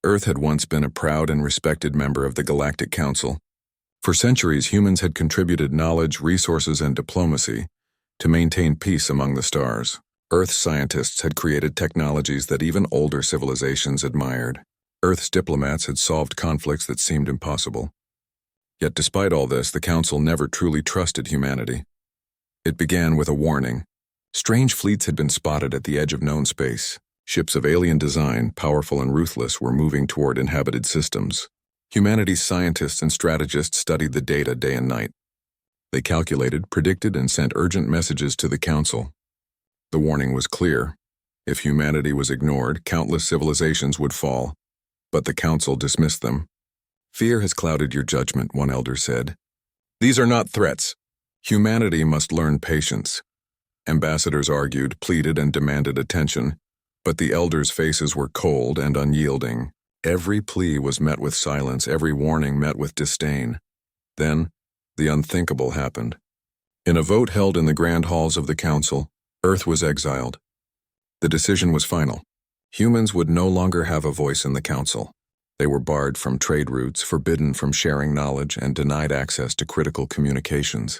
Earth had once been a proud and respected member of the Galactic Council. For centuries, humans had contributed knowledge, resources, and diplomacy to maintain peace among the stars. Earth's scientists had created technologies that even older civilizations admired. Earth's diplomats had solved conflicts that seemed impossible. Yet despite all this, the Council never truly trusted humanity. It began with a warning. Strange fleets had been spotted at the edge of known space. Ships of alien design, powerful and ruthless, were moving toward inhabited systems. Humanity's scientists and strategists studied the data day and night. They calculated, predicted, and sent urgent messages to the Council. The warning was clear. If humanity was ignored, countless civilizations would fall. But the Council dismissed them. "Fear has clouded your judgment," one elder said. "These are not threats. Humanity must learn patience." Ambassadors argued, pleaded, and demanded attention, but the elders' faces were cold and unyielding. Every plea was met with silence, every warning met with disdain. Then, the unthinkable happened. In a vote held in the grand halls of the Council, Earth was exiled. The decision was final. Humans would no longer have a voice in the Council. They were barred from trade routes, forbidden from sharing knowledge, and denied access to critical communications.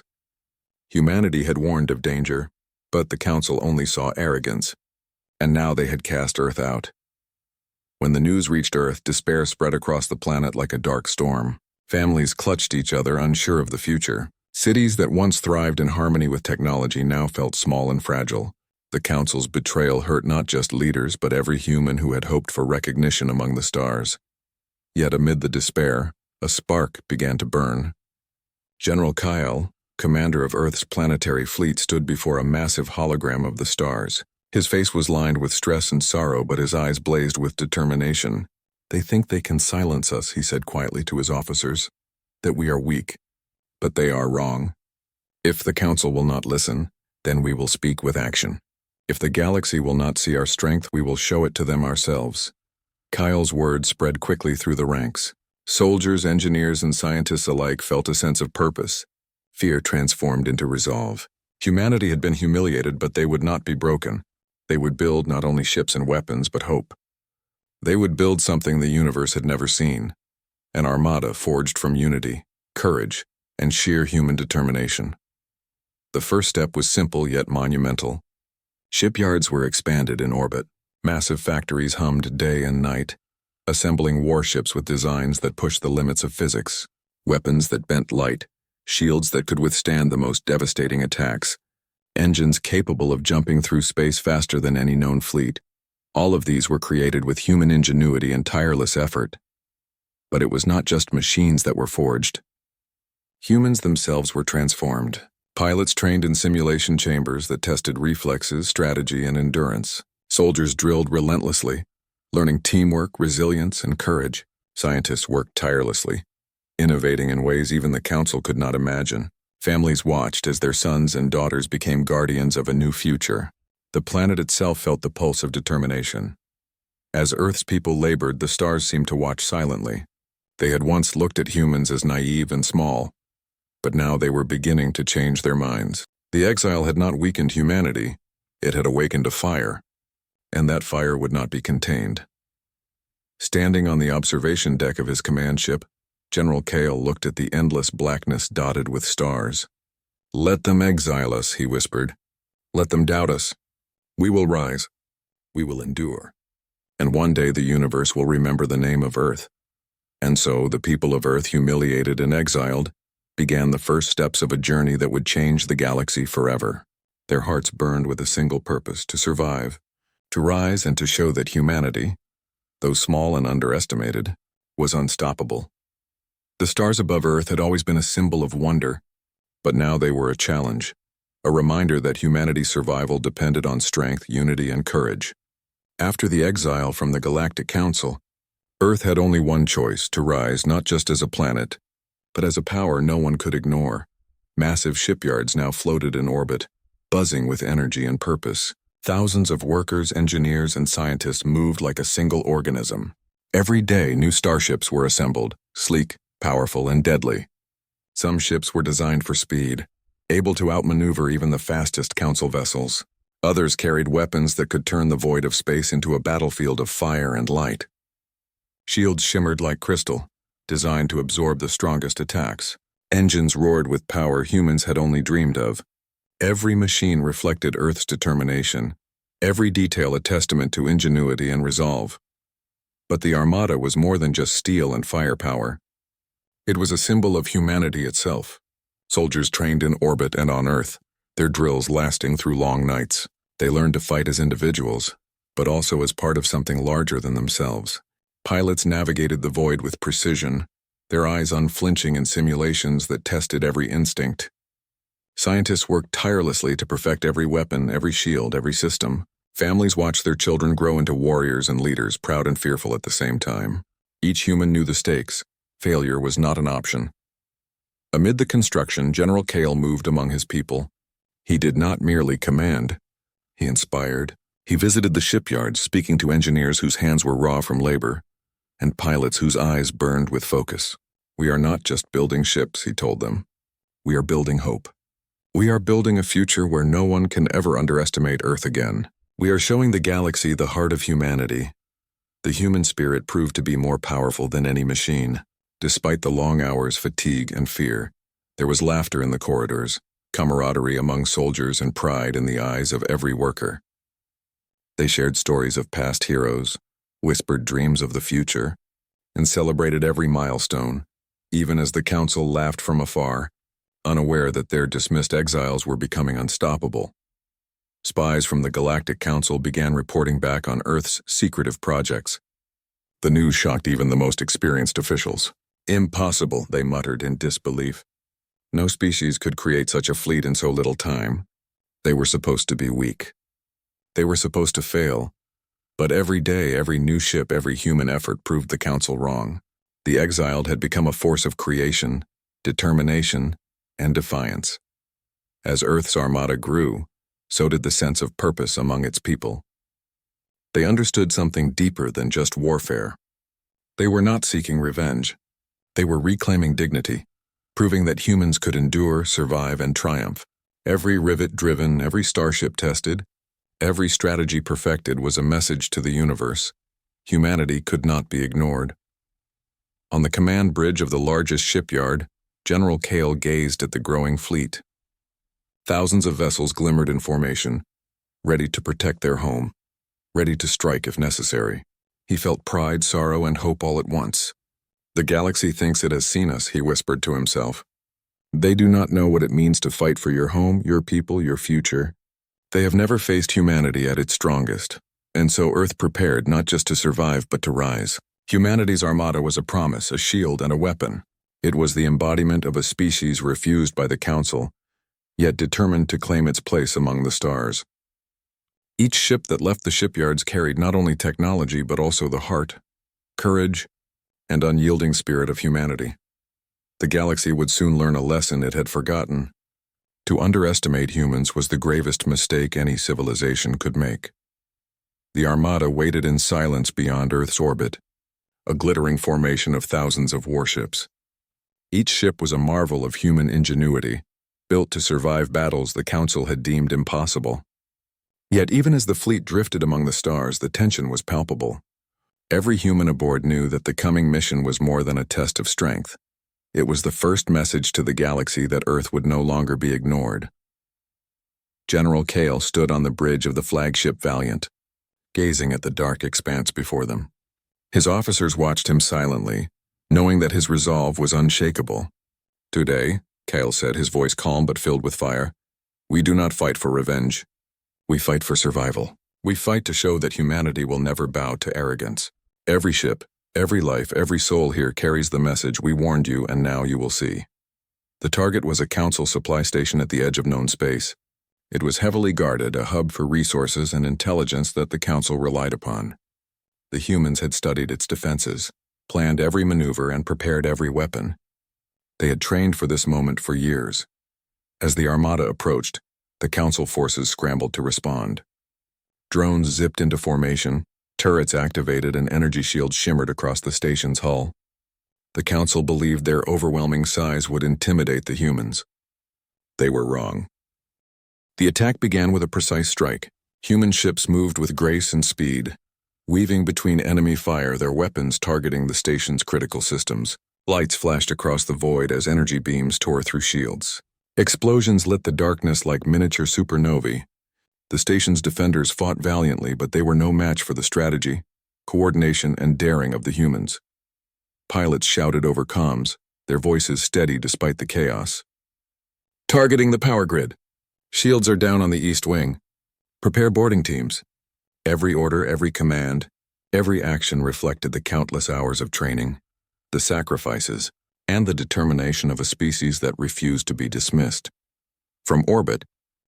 Humanity had warned of danger, but the Council only saw arrogance, and now they had cast Earth out. When the news reached Earth, despair spread across the planet like a dark storm. Families clutched each other, unsure of the future. Cities that once thrived in harmony with technology now felt small and fragile. The Council's betrayal hurt not just leaders, but every human who had hoped for recognition among the stars. Yet amid the despair, a spark began to burn. General Kyle, commander of Earth's planetary fleet, stood before a massive hologram of the stars. His face was lined with stress and sorrow, but his eyes blazed with determination. "They think they can silence us," he said quietly to his officers, "that we are weak. But they are wrong. If the Council will not listen, then we will speak with action. If the galaxy will not see our strength, we will show it to them ourselves." Kyle's words spread quickly through the ranks. Soldiers, engineers, and scientists alike felt a sense of purpose. Fear transformed into resolve. Humanity had been humiliated, but they would not be broken. They would build not only ships and weapons, but hope. They would build something the universe had never seen. An armada forged from unity, courage, and sheer human determination. The first step was simple yet monumental. Shipyards were expanded in orbit. Massive factories hummed day and night, assembling warships with designs that pushed the limits of physics, weapons that bent light, shields that could withstand the most devastating attacks, engines capable of jumping through space faster than any known fleet. All of these were created with human ingenuity and tireless effort. But it was not just machines that were forged. Humans themselves were transformed. Pilots trained in simulation chambers that tested reflexes, strategy, and endurance. Soldiers drilled relentlessly, learning teamwork, resilience, and courage. Scientists worked tirelessly, innovating in ways even the Council could not imagine. Families watched as their sons and daughters became guardians of a new future. The planet itself felt the pulse of determination. As Earth's people labored, the stars seemed to watch silently. They had once looked at humans as naive and small, but now they were beginning to change their minds. The exile had not weakened humanity, it had awakened a fire, and that fire would not be contained. Standing on the observation deck of his command ship, General Kale looked at the endless blackness dotted with stars. "Let them exile us," he whispered. "Let them doubt us. We will rise. We will endure. And one day the universe will remember the name of Earth." And so the people of Earth, humiliated and exiled, began the first steps of a journey that would change the galaxy forever. Their hearts burned with a single purpose: to survive, to rise, and to show that humanity, though small and underestimated, was unstoppable. The stars above Earth had always been a symbol of wonder, but now they were a challenge, a reminder that humanity's survival depended on strength, unity, and courage. After the exile from the Galactic Council, Earth had only one choice: to rise not just as a planet, but as a power no one could ignore. Massive shipyards now floated in orbit, buzzing with energy and purpose. Thousands of workers, engineers, and scientists moved like a single organism. Every day, new starships were assembled, sleek, powerful, and deadly. Some ships were designed for speed, able to outmaneuver even the fastest Council vessels. Others carried weapons that could turn the void of space into a battlefield of fire and light. Shields shimmered like crystal, designed to absorb the strongest attacks. Engines roared with power humans had only dreamed of. Every machine reflected Earth's determination, every detail a testament to ingenuity and resolve. But the Armada was more than just steel and firepower. It was a symbol of humanity itself. Soldiers trained in orbit and on Earth, their drills lasting through long nights. They learned to fight as individuals, but also as part of something larger than themselves. Pilots navigated the void with precision, their eyes unflinching in simulations that tested every instinct. Scientists worked tirelessly to perfect every weapon, every shield, every system. Families watched their children grow into warriors and leaders, proud and fearful at the same time. Each human knew the stakes. Failure was not an option. Amid the construction, General Kale moved among his people. He did not merely command. He inspired. He visited the shipyards, speaking to engineers whose hands were raw from labor, and pilots whose eyes burned with focus. "We are not just building ships," he told them. "We are building hope. We are building a future where no one can ever underestimate Earth again. We are showing the galaxy the heart of humanity." The human spirit proved to be more powerful than any machine. Despite the long hours, fatigue, and fear, there was laughter in the corridors, camaraderie among soldiers, and pride in the eyes of every worker. They shared stories of past heroes, whispered dreams of the future, and celebrated every milestone, even as the council laughed from afar, unaware that their dismissed exiles were becoming unstoppable. Spies from the Galactic Council began reporting back on Earth's secretive projects. The news shocked even the most experienced officials. "Impossible," they muttered in disbelief. No species could create such a fleet in so little time. They were supposed to be weak. They were supposed to fail. But every day, every new ship, every human effort proved the Council wrong. The Exiled had become a force of creation, determination, and defiance. As Earth's Armada grew, so did the sense of purpose among its people. They understood something deeper than just warfare. They were not seeking revenge. They were reclaiming dignity, proving that humans could endure, survive, and triumph. Every rivet driven, every starship tested, every strategy perfected was a message to the universe. Humanity could not be ignored. On the command bridge of the largest shipyard, General Kale gazed at the growing fleet. Thousands of vessels glimmered in formation, ready to protect their home, ready to strike if necessary. He felt pride, sorrow, and hope all at once. "The galaxy thinks it has seen us," he whispered to himself. "They do not know what it means to fight for your home, your people, your future. They have never faced humanity at its strongest, and so Earth prepared not just to survive but to rise." Humanity's Armada was a promise, a shield, and a weapon. It was the embodiment of a species refused by the Council, yet determined to claim its place among the stars. Each ship that left the shipyards carried not only technology but also the heart, courage, and unyielding spirit of humanity. The galaxy would soon learn a lesson it had forgotten. To underestimate humans was the gravest mistake any civilization could make. The Armada waited in silence beyond Earth's orbit, a glittering formation of thousands of warships. Each ship was a marvel of human ingenuity, built to survive battles the Council had deemed impossible. Yet even as the fleet drifted among the stars, the tension was palpable. Every human aboard knew that the coming mission was more than a test of strength. It was the first message to the galaxy that Earth would no longer be ignored. General Kale stood on the bridge of the flagship Valiant, gazing at the dark expanse before them. His officers watched him silently, knowing that his resolve was unshakable. "Today," Kale said, his voice calm but filled with fire, "we do not fight for revenge. We fight for survival. We fight to show that humanity will never bow to arrogance. Every ship, every life, every soul here carries the message: we warned you, and now you will see." The target was a Council supply station at the edge of known space. It was heavily guarded, a hub for resources and intelligence that the Council relied upon. The humans had studied its defenses, planned every maneuver, and prepared every weapon. They had trained for this moment for years. As the Armada approached, the Council forces scrambled to respond. Drones zipped into formation, turrets activated, and energy shields shimmered across the station's hull. The Council believed their overwhelming size would intimidate the humans. They were wrong. The attack began with a precise strike. Human ships moved with grace and speed, weaving between enemy fire, their weapons targeting the station's critical systems. Lights flashed across the void as energy beams tore through shields. Explosions lit the darkness like miniature supernovae. The station's defenders fought valiantly, but they were no match for the strategy, coordination, and daring of the humans. Pilots shouted over comms, their voices steady despite the chaos. Targeting the power grid. Shields are down on the east wing. Prepare boarding teams. Every order, every command, every action reflected the countless hours of training, the sacrifices, and the determination of a species that refused to be dismissed. From orbit,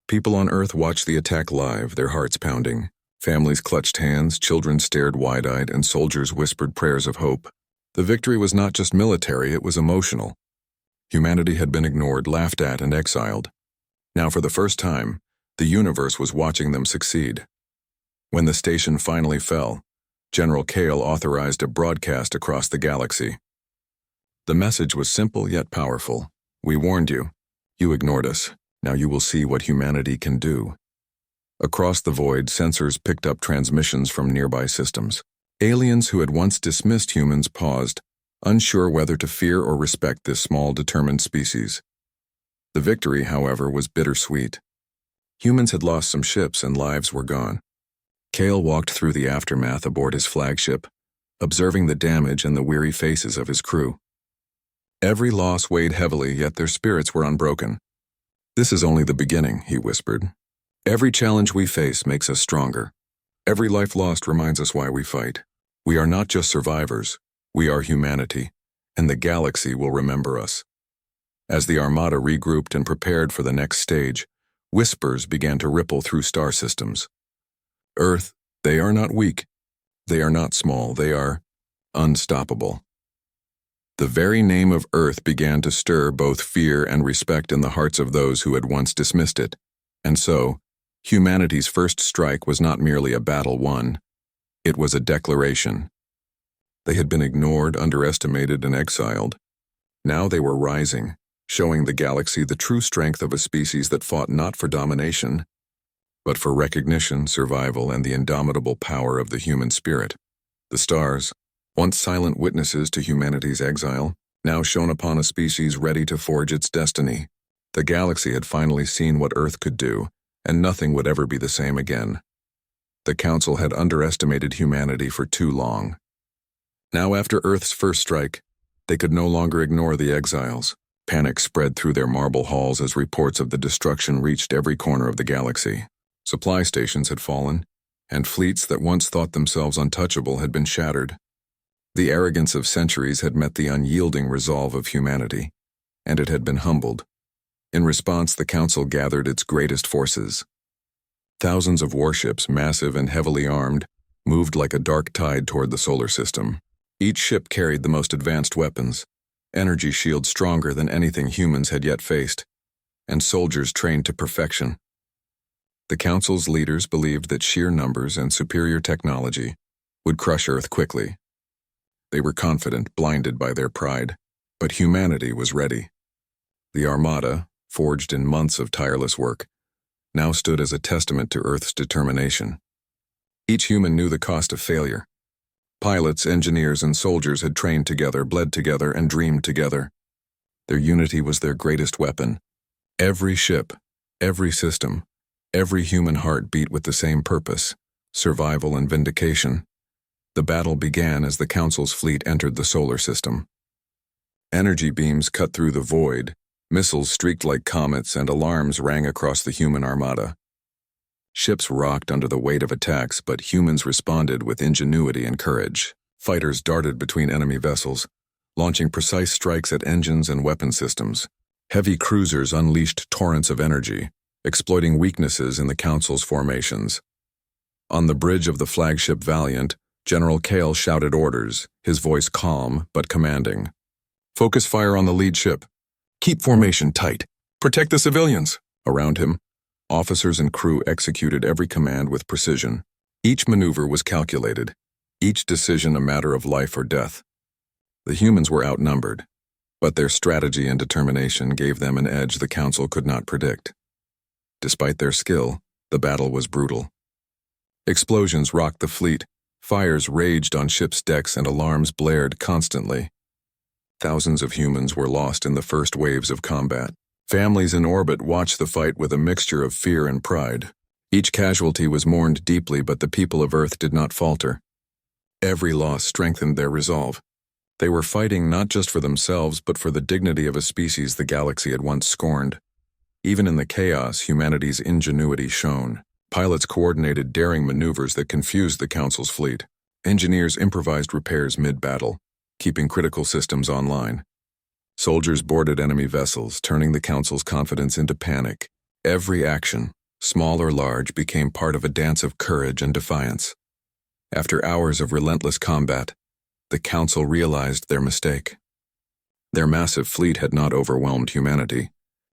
people on Earth watched the attack live, their hearts pounding. Families clutched hands, children stared wide-eyed, and soldiers whispered prayers of hope. The victory was not just military, it was emotional. Humanity had been ignored, laughed at, and exiled. Now, for the first time, the universe was watching them succeed. When the station finally fell, General Kale authorized a broadcast across the galaxy. The message was simple yet powerful. We warned you. You ignored us. Now you will see what humanity can do. Across the void, sensors picked up transmissions from nearby systems. Aliens who had once dismissed humans paused, unsure whether to fear or respect this small, determined species. The victory, however, was bittersweet. Humans had lost some ships and lives were gone. Kale walked through the aftermath aboard his flagship, observing the damage and the weary faces of his crew. Every loss weighed heavily, yet their spirits were unbroken. This is only the beginning, he whispered. Every challenge we face makes us stronger. Every life lost reminds us why we fight. We are not just survivors, we are humanity, and the galaxy will remember us. As the Armada regrouped and prepared for the next stage, whispers began to ripple through star systems. Earth, they are not weak. They are not small. They are unstoppable. The very name of Earth began to stir both fear and respect in the hearts of those who had once dismissed it. And so, humanity's first strike was not merely a battle won. It was a declaration. They had been ignored, underestimated, and exiled. Now they were rising, showing the galaxy the true strength of a species that fought not for domination, but for recognition, survival, and the indomitable power of the human spirit. The stars, once silent witnesses to humanity's exile, now shone upon a species ready to forge its destiny. The galaxy had finally seen what Earth could do, and nothing would ever be the same again. The Council had underestimated humanity for too long. Now, after Earth's first strike, they could no longer ignore the exiles. Panic spread through their marble halls as reports of the destruction reached every corner of the galaxy. Supply stations had fallen, and fleets that once thought themselves untouchable had been shattered. The arrogance of centuries had met the unyielding resolve of humanity, and it had been humbled. In response, the Council gathered its greatest forces. Thousands of warships, massive and heavily armed, moved like a dark tide toward the solar system. Each ship carried the most advanced weapons, energy shields stronger than anything humans had yet faced, and soldiers trained to perfection. The Council's leaders believed that sheer numbers and superior technology would crush Earth quickly. They were confident, blinded by their pride, but humanity was ready. The Armada, forged in months of tireless work, now stood as a testament to Earth's determination. Each human knew the cost of failure. Pilots, engineers, and soldiers had trained together, bled together, and dreamed together. Their unity was their greatest weapon. Every ship, every system, every human heart beat with the same purpose: survival and vindication. The battle began as the Council's fleet entered the solar system. Energy beams cut through the void, missiles streaked like comets, and alarms rang across the human armada. Ships rocked under the weight of attacks, but humans responded with ingenuity and courage. Fighters darted between enemy vessels, launching precise strikes at engines and weapon systems. Heavy cruisers unleashed torrents of energy, exploiting weaknesses in the Council's formations. On the bridge of the flagship Valiant, General Kale shouted orders, his voice calm but commanding. Focus fire on the lead ship. Keep formation tight. Protect the civilians. Around him, officers and crew executed every command with precision. Each maneuver was calculated, each decision a matter of life or death. The humans were outnumbered, but their strategy and determination gave them an edge the Council could not predict. Despite their skill, the battle was brutal. Explosions rocked the fleet, Fires raged on ships' decks and alarms blared constantly. Thousands of humans were lost in the first waves of combat. Families in orbit watched the fight with a mixture of fear and pride. Each casualty was mourned deeply, but the people of Earth did not falter. Every loss strengthened their resolve. They were fighting not just for themselves, but for the dignity of a species the galaxy had once scorned. Even in the chaos, humanity's ingenuity shone. Pilots coordinated daring maneuvers that confused the Council's fleet. Engineers improvised repairs mid-battle, keeping critical systems online. Soldiers boarded enemy vessels, turning the Council's confidence into panic. Every action, small or large, became part of a dance of courage and defiance. After hours of relentless combat, the Council realized their mistake. Their massive fleet had not overwhelmed humanity.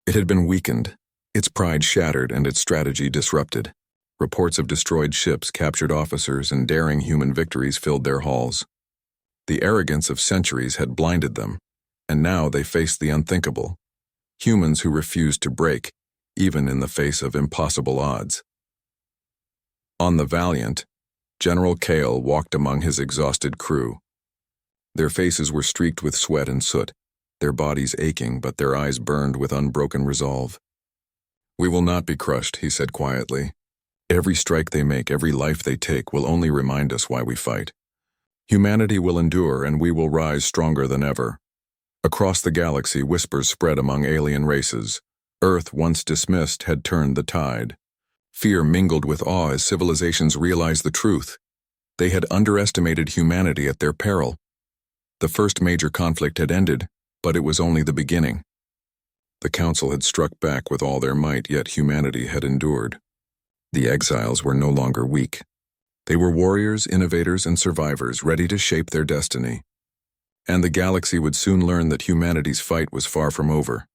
It had been weakened, its pride shattered, and its strategy disrupted. Reports of destroyed ships, captured officers, and daring human victories filled their halls. The arrogance of centuries had blinded them, and now they faced the unthinkable. Humans who refused to break, even in the face of impossible odds. On the Valiant, General Kale walked among his exhausted crew. Their faces were streaked with sweat and soot, their bodies aching, but their eyes burned with unbroken resolve. "We will not be crushed," he said quietly. "Every strike they make, every life they take, will only remind us why we fight. Humanity will endure, and we will rise stronger than ever." Across the galaxy, whispers spread among alien races. Earth, once dismissed, had turned the tide. Fear mingled with awe as civilizations realized the truth. They had underestimated humanity at their peril. The first major conflict had ended, but it was only the beginning. The Council had struck back with all their might, yet humanity had endured. The exiles were no longer weak. They were warriors, innovators, and survivors, ready to shape their destiny. And the galaxy would soon learn that humanity's fight was far from over.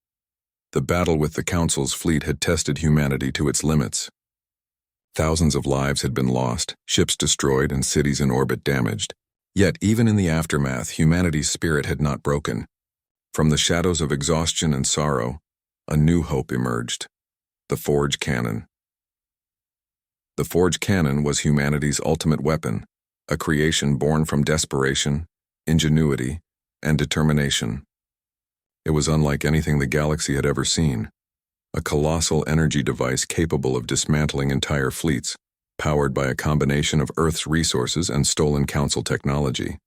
The battle with the Council's fleet had tested humanity to its limits. Thousands of lives had been lost, ships destroyed, and cities in orbit damaged. Yet, even in the aftermath, humanity's spirit had not broken. From the shadows of exhaustion and sorrow, a new hope emerged: the Forge Cannon. The Forge Cannon was humanity's ultimate weapon, a creation born from desperation, ingenuity, and determination. It was unlike anything the galaxy had ever seen. A colossal energy device capable of dismantling entire fleets, powered by a combination of Earth's resources and stolen Council technology.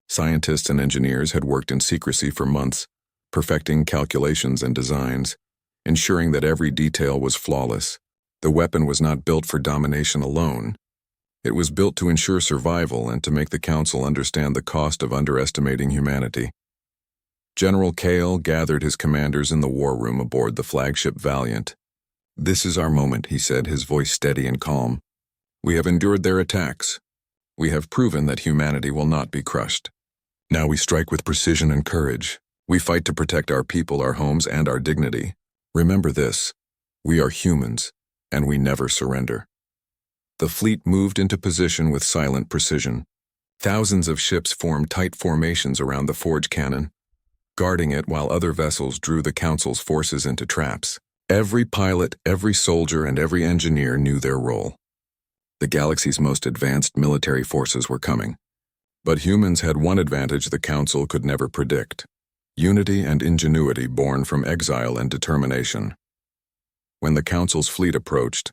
Scientists and engineers had worked in secrecy for months, perfecting calculations and designs, ensuring that every detail was flawless. The weapon was not built for domination alone. It was built to ensure survival and to make the Council understand the cost of underestimating humanity. General Kale gathered his commanders in the war room aboard the flagship Valiant. "This is our moment," he said, his voice steady and calm. "We have endured their attacks. We have proven that humanity will not be crushed. Now we strike with precision and courage. We fight to protect our people, our homes, and our dignity. Remember this: we are humans, and we never surrender." The fleet moved into position with silent precision. Thousands of ships formed tight formations around the Forge Cannon, guarding it while other vessels drew the Council's forces into traps. Every pilot, every soldier, and every engineer knew their role. The galaxy's most advanced military forces were coming. But humans had one advantage the Council could never predict: unity and ingenuity born from exile and determination. When the Council's fleet approached,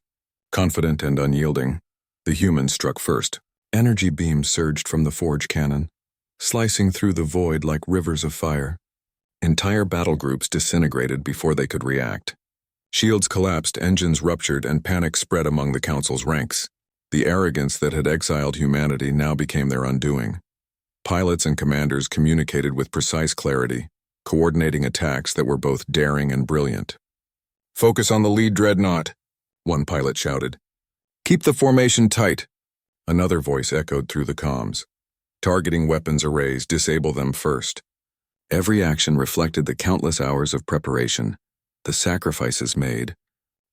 confident and unyielding, the humans struck first. Energy beams surged from the Forge Cannon, slicing through the void like rivers of fire. Entire battle groups disintegrated before they could react. Shields collapsed, engines ruptured, and panic spread among the Council's ranks. The arrogance that had exiled humanity now became their undoing. Pilots and commanders communicated with precise clarity, coordinating attacks that were both daring and brilliant. "Focus on the lead dreadnought," one pilot shouted. "Keep the formation tight," another voice echoed through the comms. "Targeting weapons arrays, disable them first." Every action reflected the countless hours of preparation, the sacrifices made,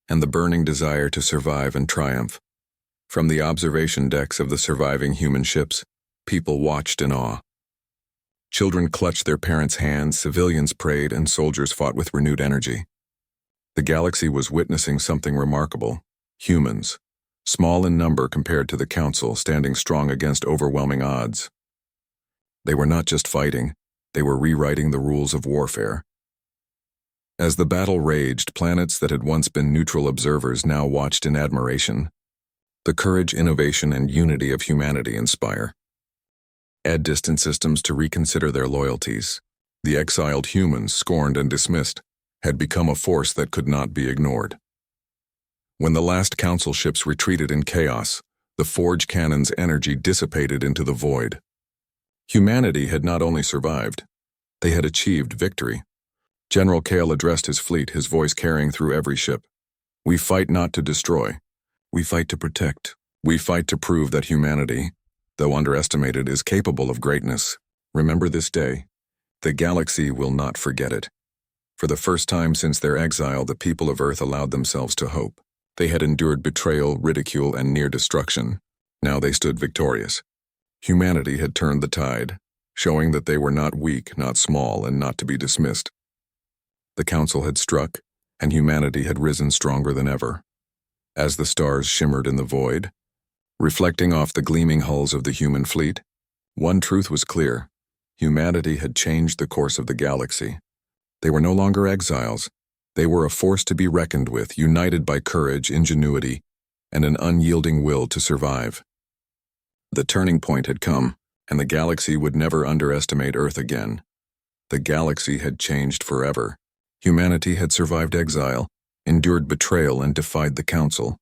and the burning desire to survive and triumph. From the observation decks of the surviving human ships, people watched in awe. Children clutched their parents' hands, civilians prayed, and soldiers fought with renewed energy. The galaxy was witnessing something remarkable: humans, small in number compared to the Council, standing strong against overwhelming odds. They were not just fighting, they were rewriting the rules of warfare. As the battle raged, planets that had once been neutral observers now watched in admiration. The courage, innovation, and unity of humanity inspire. Add distant systems to reconsider their loyalties. The exiled humans, scorned and dismissed, had become a force that could not be ignored. When the last Council ships retreated in chaos, the forge cannon's energy dissipated into the void. Humanity had not only survived, they had achieved victory. General Kale addressed his fleet, his voice carrying through every ship. We fight not to destroy. We fight to protect. We fight to prove that humanity, though underestimated, is capable of greatness. Remember this day. The galaxy will not forget it. For the first time since their exile, the people of Earth allowed themselves to hope. They had endured betrayal, ridicule, and near destruction. Now they stood victorious. Humanity had turned the tide, showing that they were not weak, not small, and not to be dismissed. The Council had struck, and humanity had risen stronger than ever. As the stars shimmered in the void, reflecting off the gleaming hulls of the human fleet, one truth was clear. Humanity had changed the course of the galaxy. They were no longer exiles. They were a force to be reckoned with, united by courage, ingenuity, and an unyielding will to survive. The turning point had come, and the galaxy would never underestimate Earth again. The galaxy had changed forever. Humanity had survived exile, endured betrayal, and defied the Council.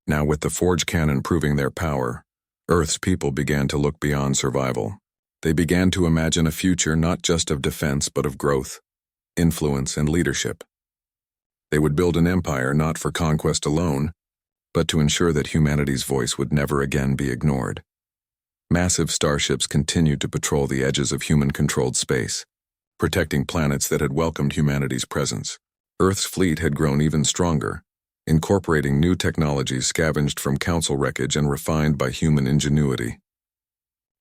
Now, with the forge cannon proving their power, Earth's people began to look beyond survival. They began to imagine a future not just of defense but of growth, influence, and leadership. They would build an empire not for conquest alone, but to ensure that humanity's voice would never again be ignored. Massive starships continued to patrol the edges of human-controlled space, protecting planets that had welcomed humanity's presence. Earth's fleet had grown even stronger, incorporating new technologies scavenged from Council wreckage and refined by human ingenuity.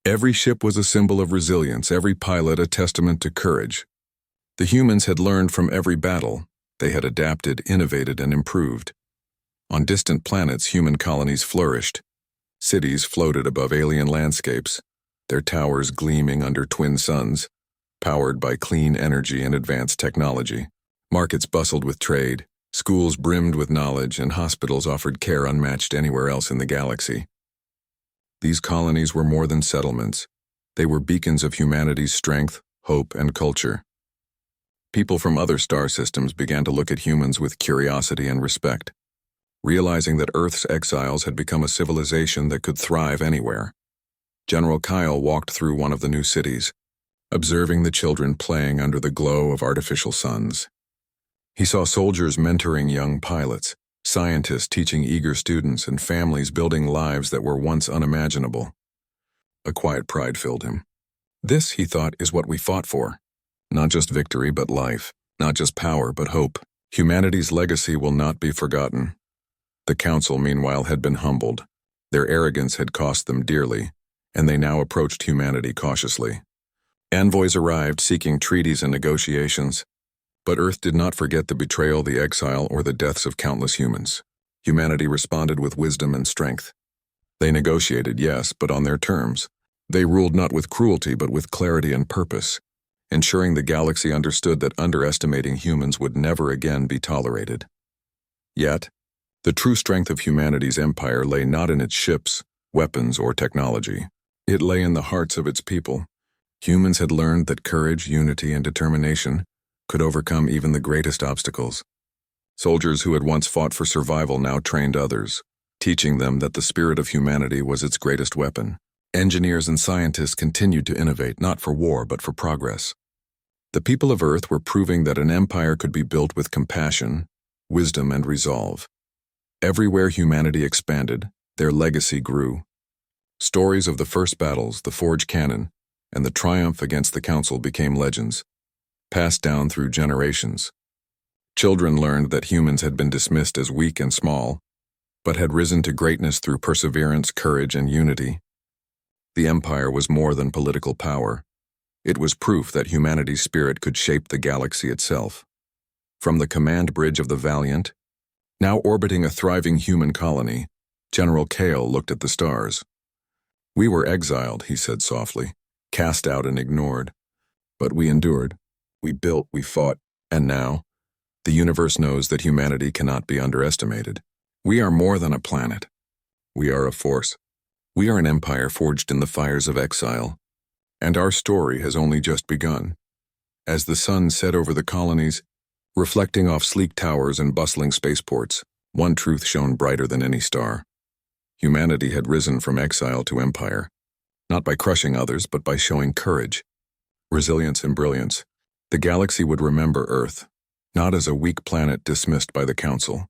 Every ship was a symbol of resilience, every pilot a testament to courage. The humans had learned from every battle. They had adapted, innovated, and improved. On distant planets, human colonies flourished. Cities floated above alien landscapes, their towers gleaming under twin suns, powered by clean energy and advanced technology. Markets bustled with trade, schools brimmed with knowledge, and hospitals offered care unmatched anywhere else in the galaxy. These colonies were more than settlements. They were beacons of humanity's strength, hope, and culture. People from other star systems began to look at humans with curiosity and respect, realizing that Earth's exiles had become a civilization that could thrive anywhere. General Kyle walked through one of the new cities, observing the children playing under the glow of artificial suns. He saw soldiers mentoring young pilots, scientists teaching eager students, and families building lives that were once unimaginable. A quiet pride filled him. This, he thought, is what we fought for. Not just victory, but life. Not just power, but hope. Humanity's legacy will not be forgotten. The Council, meanwhile, had been humbled. Their arrogance had cost them dearly, and they now approached humanity cautiously. Envoys arrived seeking treaties and negotiations, but Earth did not forget the betrayal, the exile, or the deaths of countless humans. Humanity responded with wisdom and strength. They negotiated, yes, but on their terms. They ruled not with cruelty, but with clarity and purpose, ensuring the galaxy understood that underestimating humans would never again be tolerated. Yet, the true strength of humanity's empire lay not in its ships, weapons, or technology. It lay in the hearts of its people. Humans had learned that courage, unity, and determination could overcome even the greatest obstacles. Soldiers who had once fought for survival now trained others, teaching them that the spirit of humanity was its greatest weapon. Engineers and scientists continued to innovate not for war but for progress. The people of Earth were proving that an empire could be built with compassion, wisdom, and resolve. Everywhere humanity expanded, their legacy grew. Stories of the first battles, the forge cannon, and the triumph against the Council became legends, passed down through generations. Children learned that humans had been dismissed as weak and small, but had risen to greatness through perseverance, courage, and unity. The empire was more than political power. It was proof that humanity's spirit could shape the galaxy itself. From the command bridge of the Valiant, now orbiting a thriving human colony, General Kale looked at the stars. "We were exiled," he said softly, "cast out and ignored. But we endured. We built, we fought, and now, the universe knows that humanity cannot be underestimated. We are more than a planet. We are a force. We are an empire forged in the fires of exile. And our story has only just begun." As the sun set over the colonies, reflecting off sleek towers and bustling spaceports, one truth shone brighter than any star. Humanity had risen from exile to empire, not by crushing others, but by showing courage, resilience, and brilliance. The galaxy would remember Earth, not as a weak planet dismissed by the Council,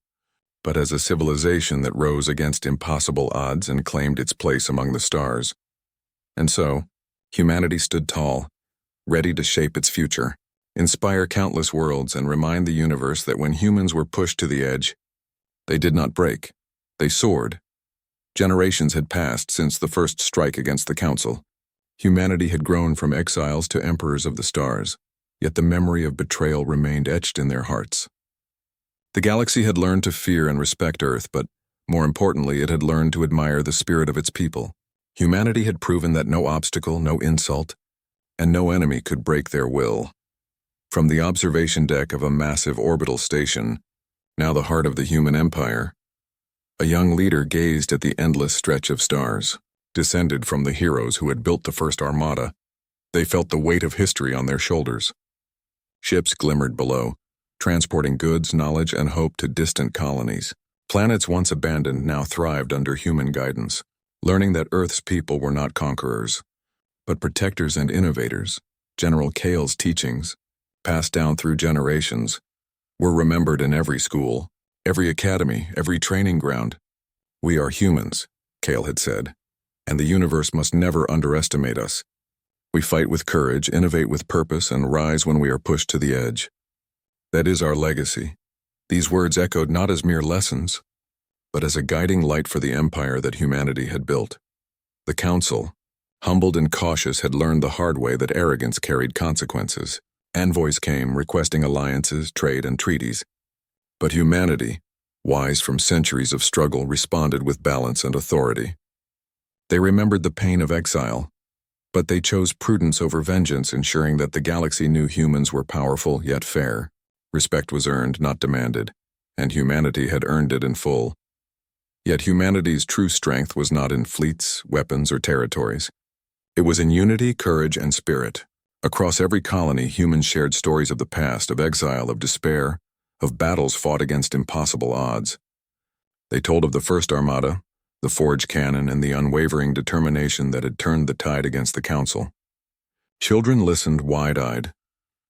but as a civilization that rose against impossible odds and claimed its place among the stars. And so, humanity stood tall, ready to shape its future, inspire countless worlds, and remind the universe that when humans were pushed to the edge, they did not break, they soared. Generations had passed since the first strike against the Council. Humanity had grown from exiles to emperors of the stars, yet the memory of betrayal remained etched in their hearts. The galaxy had learned to fear and respect Earth, but, more importantly, it had learned to admire the spirit of its people. Humanity had proven that no obstacle, no insult, and no enemy could break their will. From the observation deck of a massive orbital station, now the heart of the human empire, a young leader gazed at the endless stretch of stars. Descended from the heroes who had built the first Armada, they felt the weight of history on their shoulders. Ships glimmered below, transporting goods, knowledge, and hope to distant colonies. Planets once abandoned now thrived under human guidance, learning that Earth's people were not conquerors, but protectors and innovators. General Kale's teachings, passed down through generations, were remembered in every school, every academy, every training ground. "We are humans," Kale had said, "and the universe must never underestimate us. We fight with courage, innovate with purpose, and rise when we are pushed to the edge. That is our legacy." These words echoed not as mere lessons, but as a guiding light for the empire that humanity had built. The Council, humbled and cautious, had learned the hard way that arrogance carried consequences. Envoys came, requesting alliances, trade, and treaties. But humanity, wise from centuries of struggle, responded with balance and authority. They remembered the pain of exile, but they chose prudence over vengeance, ensuring that the galaxy knew humans were powerful yet fair. Respect was earned, not demanded, and humanity had earned it in full. Yet humanity's true strength was not in fleets, weapons, or territories. It was in unity, courage, and spirit. Across every colony, humans shared stories of the past, of exile, of despair, of battles fought against impossible odds. They told of the first Armada, the forged cannon, and the unwavering determination that had turned the tide against the Council. Children listened wide-eyed,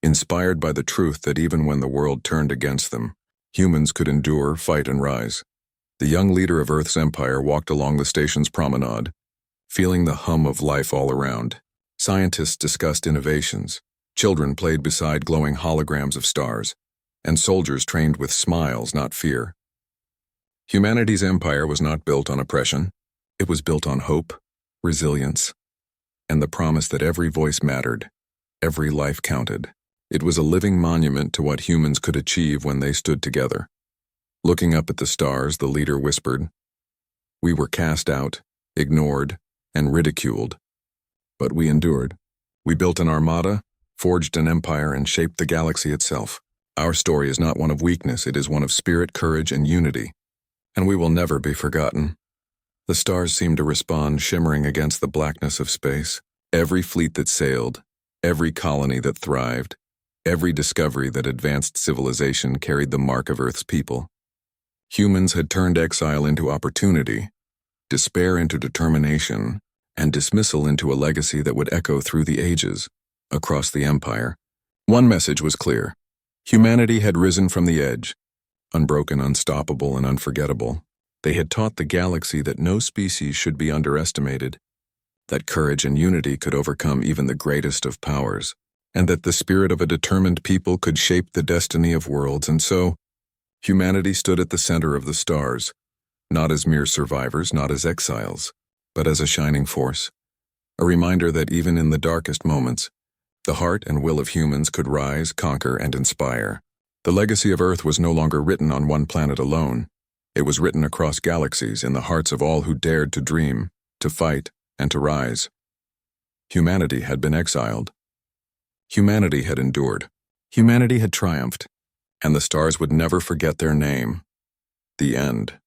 inspired by the truth that even when the world turned against them, humans could endure, fight, and rise. The young leader of Earth's empire walked along the station's promenade, feeling the hum of life all around. Scientists discussed innovations, children played beside glowing holograms of stars, and soldiers trained with smiles, not fear. Humanity's empire was not built on oppression. It was built on hope, resilience, and the promise that every voice mattered, every life counted. It was a living monument to what humans could achieve when they stood together. Looking up at the stars, the leader whispered, "We were cast out, ignored, and ridiculed. But we endured. We built an armada, forged an empire, and shaped the galaxy itself. Our story is not one of weakness, it is one of spirit, courage, and unity. And we will never be forgotten." The stars seemed to respond, shimmering against the blackness of space. Every fleet that sailed, every colony that thrived, every discovery that advanced civilization carried the mark of Earth's people. Humans had turned exile into opportunity, despair into determination, and dismissal into a legacy that would echo through the ages, across the empire. One message was clear. Humanity had risen from the edge, unbroken, unstoppable, and unforgettable. They had taught the galaxy that no species should be underestimated, that courage and unity could overcome even the greatest of powers, and that the spirit of a determined people could shape the destiny of worlds. And so, humanity stood at the center of the stars, not as mere survivors, not as exiles, but as a shining force, a reminder that even in the darkest moments, the heart and will of humans could rise, conquer, and inspire. The legacy of Earth was no longer written on one planet alone. It was written across galaxies in the hearts of all who dared to dream, to fight, and to rise. Humanity had been exiled. Humanity had endured. Humanity had triumphed, and the stars would never forget their name. The end.